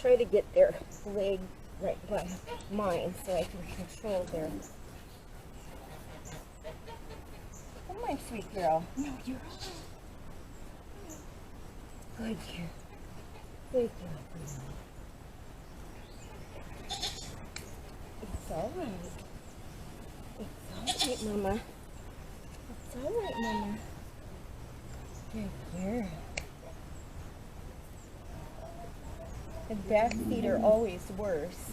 try to get their leg right by mine so I can control their... Come on, sweet girl. No, you're good girl. Good girl. It's all right. It's all right, Mama. It's all right, Mama. Good girl. The back feet are always worse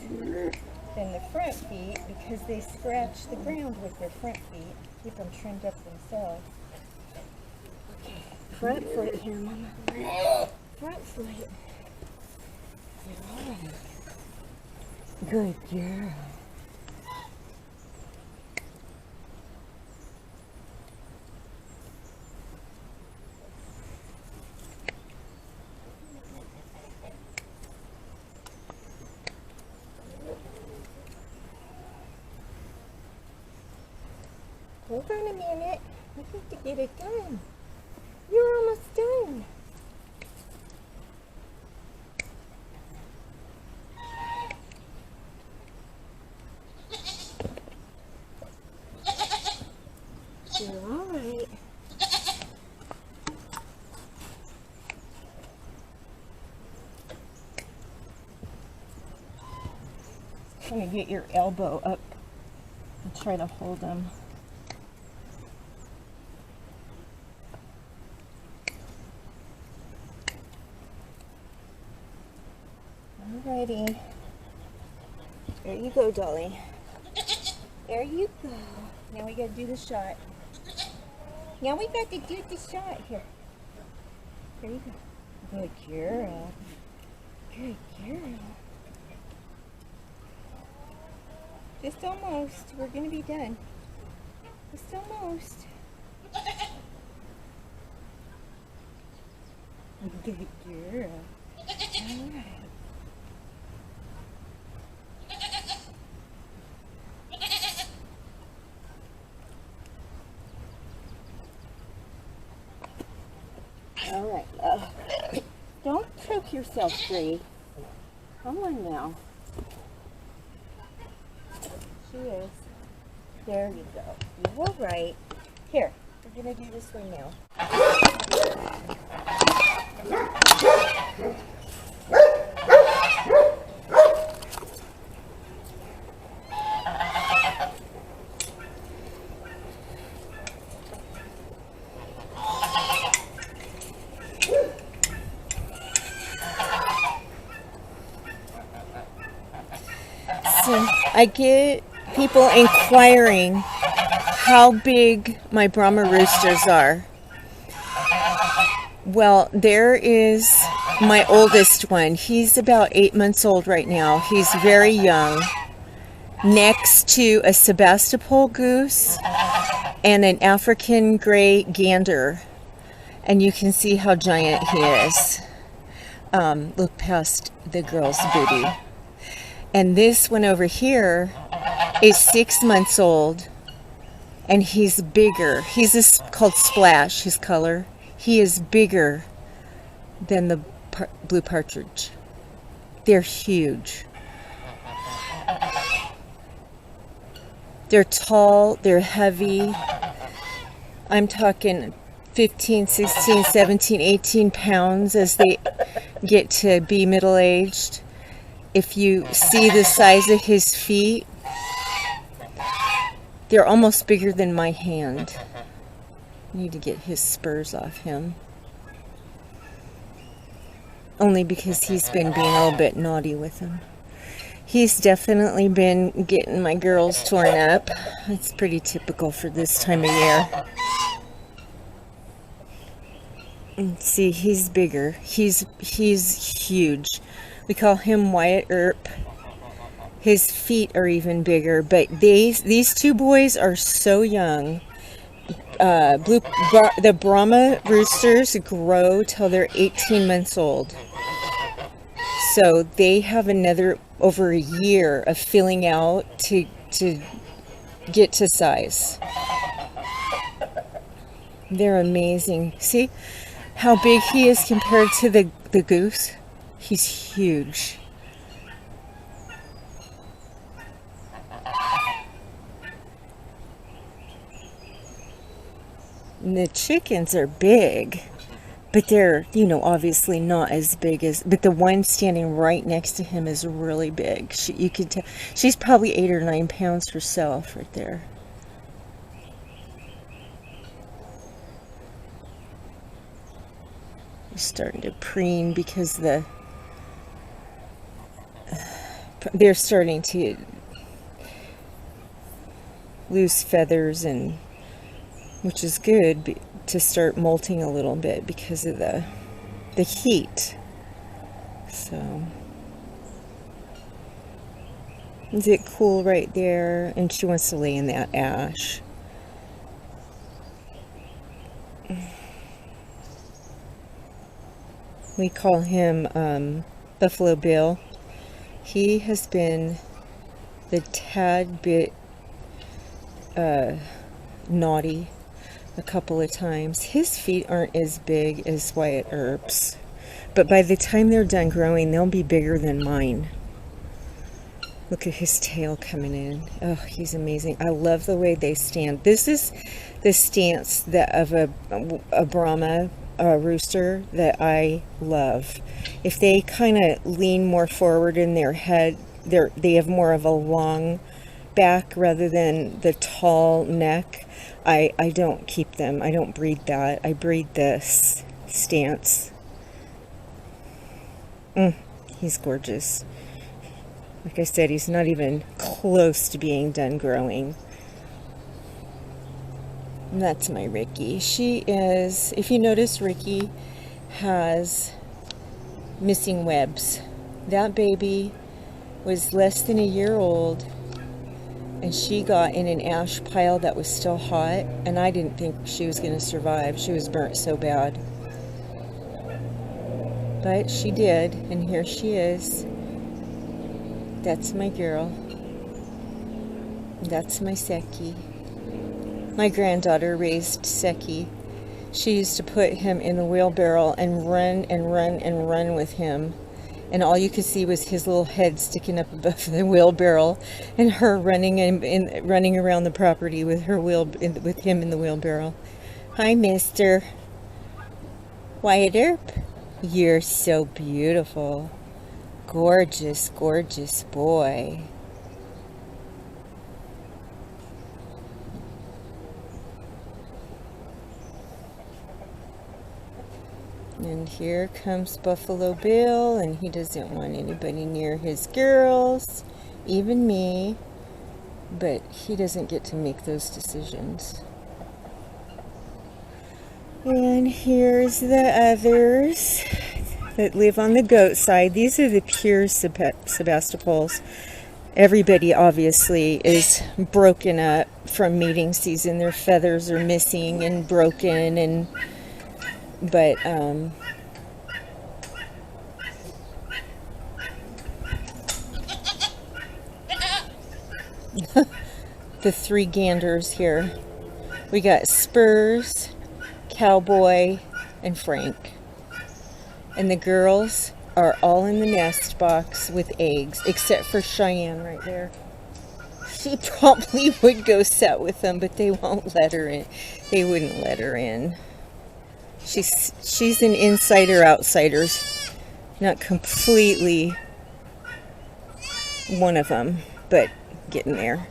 than the front feet because they scratch the ground with their front feet, keep them trimmed up themselves. Okay, front foot here, Mama. Front foot. You're all right. Good girl. Hold on a minute. I need to get it done. You're almost done. You're all right. I'm going to get your elbow up and try to hold them. Alrighty. There you go, Dolly. There you go. Now we gotta do the shot. Now we got to do the shot here. There you go. Good girl. Good girl. Just almost. We're gonna be done. Just almost. Good girl. Alright. Alright, don't choke yourself free. Come on now. She is. There you go. You're all right. Here, we're going to do this one now. So I get people inquiring how big my Brahma roosters are. Well, there is my oldest one. He's about 8 months old right now. He's very young. Next to a Sebastopol goose and an African gray gander. And you can see how giant he is. Look past the girl's booty. And this one over here is 6 months old, and he's bigger. He's called Splash, his color. He is bigger than the blue partridge. They're huge. They're tall, they're heavy. I'm talking 15, 16, 17, 18 pounds as they get to be middle-aged. If you see the size of his feet, they're almost bigger than my hand. Need to get his spurs off him. Only because he's been being a little bit naughty with them. He's definitely been getting my girls torn up. It's pretty typical for this time of year. And see, he's bigger. He's huge. We call him Wyatt Earp. His feet are even bigger, but these two boys are so young. The Brahma roosters grow till they're 18 months old. So they have another over a year of filling out to get to size. They're amazing. See how big he is compared to the goose? He's huge. And the chickens are big, but they're, you know, obviously not as big as, but the one standing right next to him is really big. You could tell, she's probably 8 or 9 pounds herself right there. He's starting to preen because they're starting to lose feathers, and which is good to start molting a little bit because of the heat. So is it cool right there? And she wants to lay in that ash. We call him Buffalo Bill. He has been the tad bit naughty a couple of times. His feet aren't as big as Wyatt Earp's, but by the time they're done growing, they'll be bigger than mine. Look at his tail coming in. Oh, he's amazing. I love the way they stand. This is the stance of a Brahma rooster that I love. If they kind of lean more forward in their head, they have more of a long back rather than the tall neck. I don't keep them. I don't breed that. I breed this stance. He's gorgeous. Like I said, he's not even close to being done growing. And that's my Ricky. She is, if you notice, Ricky has missing webs. That baby was less than a year old, and she got in an ash pile that was still hot, and I didn't think she was going to survive. She was burnt so bad. But she did, and here she is. That's my girl. That's my Seki. My granddaughter raised Seki. She used to put him in the wheelbarrow and run and run and run with him. And all you could see was his little head sticking up above the wheelbarrow, and her running and running around the property with with him in the wheelbarrow. Hi, Mister Wyatt Earp. You're so beautiful. Gorgeous, gorgeous boy. And here comes Buffalo Bill, and he doesn't want anybody near his girls, even me, but he doesn't get to make those decisions. And here's the others that live on the goat side. These are the pure Sebastopols. Everybody obviously is broken up from mating season. Their feathers are missing and broken, but the 3 ganders here. We got Spurs, Cowboy, and Frank. And the girls are all in the nest box with eggs, except for Cheyenne right there. She probably would go set with them, but they won't let her in. They wouldn't let her in. She's an insider outsider, not completely one of them, but getting there.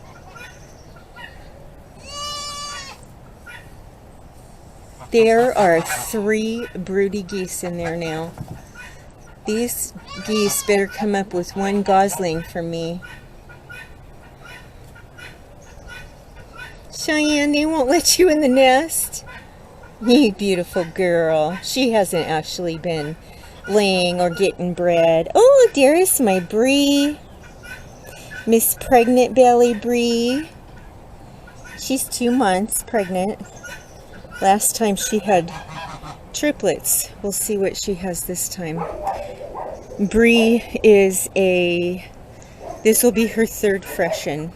There are 3 broody geese in there now. These geese better come up with 1 gosling for me. Cheyenne, they won't let you in the nest. You beautiful girl. She hasn't actually been laying or getting bred. Oh, there's my Bree. Miss Pregnant Belly Bree. She's 2 months pregnant. Last time she had triplets. We'll see what she has this time. Bree is this will be her 3rd freshen.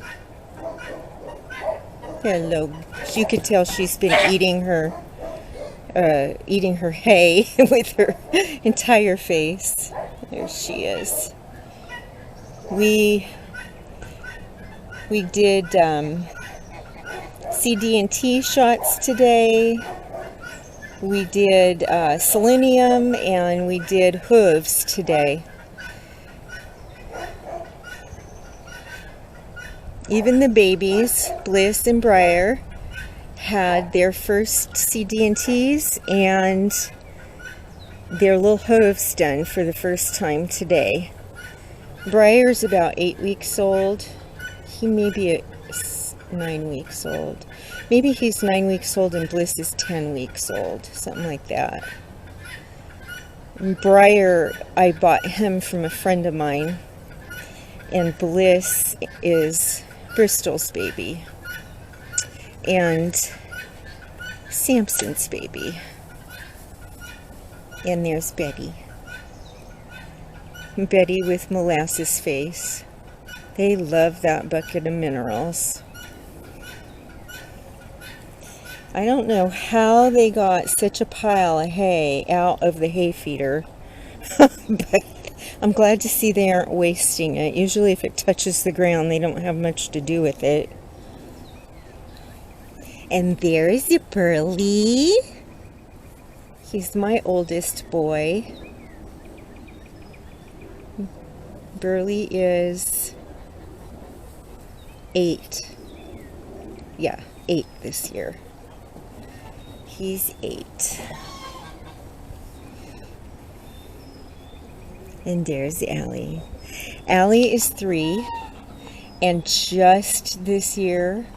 Hello. You could tell she's been eating her hay with her entire face. There she is. We did CD&T shots today. We did selenium and we did hooves today. Even the babies, Bliss and Briar, had their first CD&Ts and their little hooves done for the first time today. Briar's about 8 weeks old. He may be 9 weeks old. Maybe he's 9 weeks old and Bliss is 10 weeks old, something like that. And Briar, I bought him from a friend of mine, and Bliss is Bristol's baby and Samson's baby. And there's Betty. Betty with molasses face. They love that bucket of minerals. I don't know how they got such a pile of hay out of the hay feeder, but I'm glad to see they aren't wasting it. Usually if it touches the ground, they don't have much to do with it. And there's Burley. He's my oldest boy. Burley is 8. Yeah, 8 this year. He's 8. And there's Allie. Allie is 3. And just this year,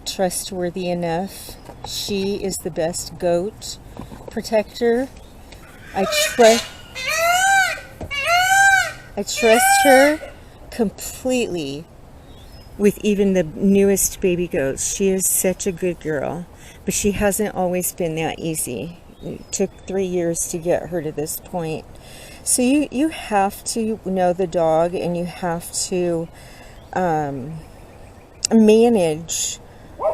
trustworthy enough, she is the best goat protector. I trust her completely with even the newest baby goats. She is such a good girl, but she hasn't always been that easy. It took 3 years to get her to this point. So you have to know the dog, and you have to manage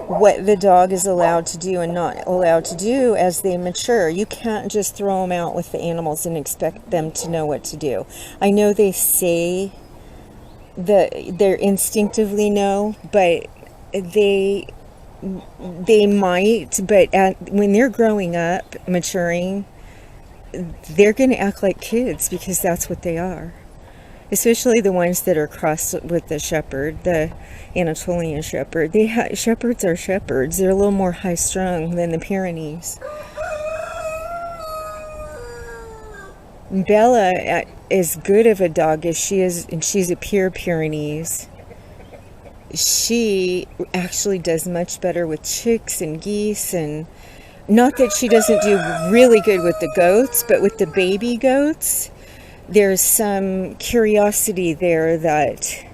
what the dog is allowed to do and not allowed to do as they mature. You can't just throw them out with the animals and expect them to know what to do. I know they say that they instinctively know, but they might, but when they're growing up, maturing, they're going to act like kids because that's what they are. Especially the ones that are crossed with the shepherd, the Anatolian shepherd. Shepherds are shepherds. They're a little more high-strung than the Pyrenees. Bella, as good of a dog as she is, and she's a pure Pyrenees, she actually does much better with chicks and geese, and not that she doesn't do really good with the goats, but with the baby goats, there's some curiosity there that,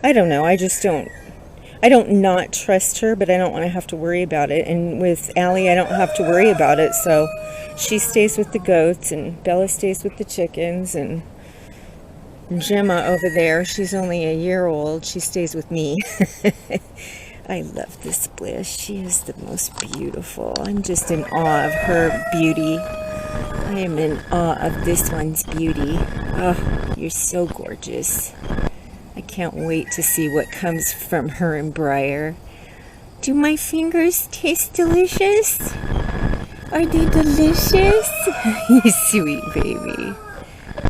I don't know, I don't not trust her, but I don't want to have to worry about it. And with Allie, I don't have to worry about it, so she stays with the goats, and Bella stays with the chickens, and Gemma over there, she's only a year old, she stays with me. I love this Bliss. She is the most beautiful. I'm just in awe of her beauty. I am in awe of this one's beauty. Oh, you're so gorgeous. I can't wait to see what comes from her and Briar. Do my fingers taste delicious? Are they delicious? You sweet baby.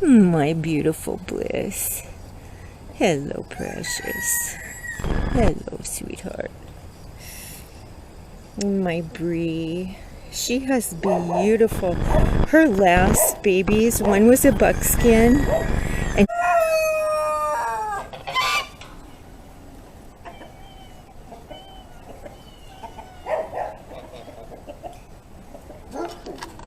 My beautiful Bliss. Hello, precious. Hello, sweetheart. My Bree. She has beautiful. Her last babies, one was a buckskin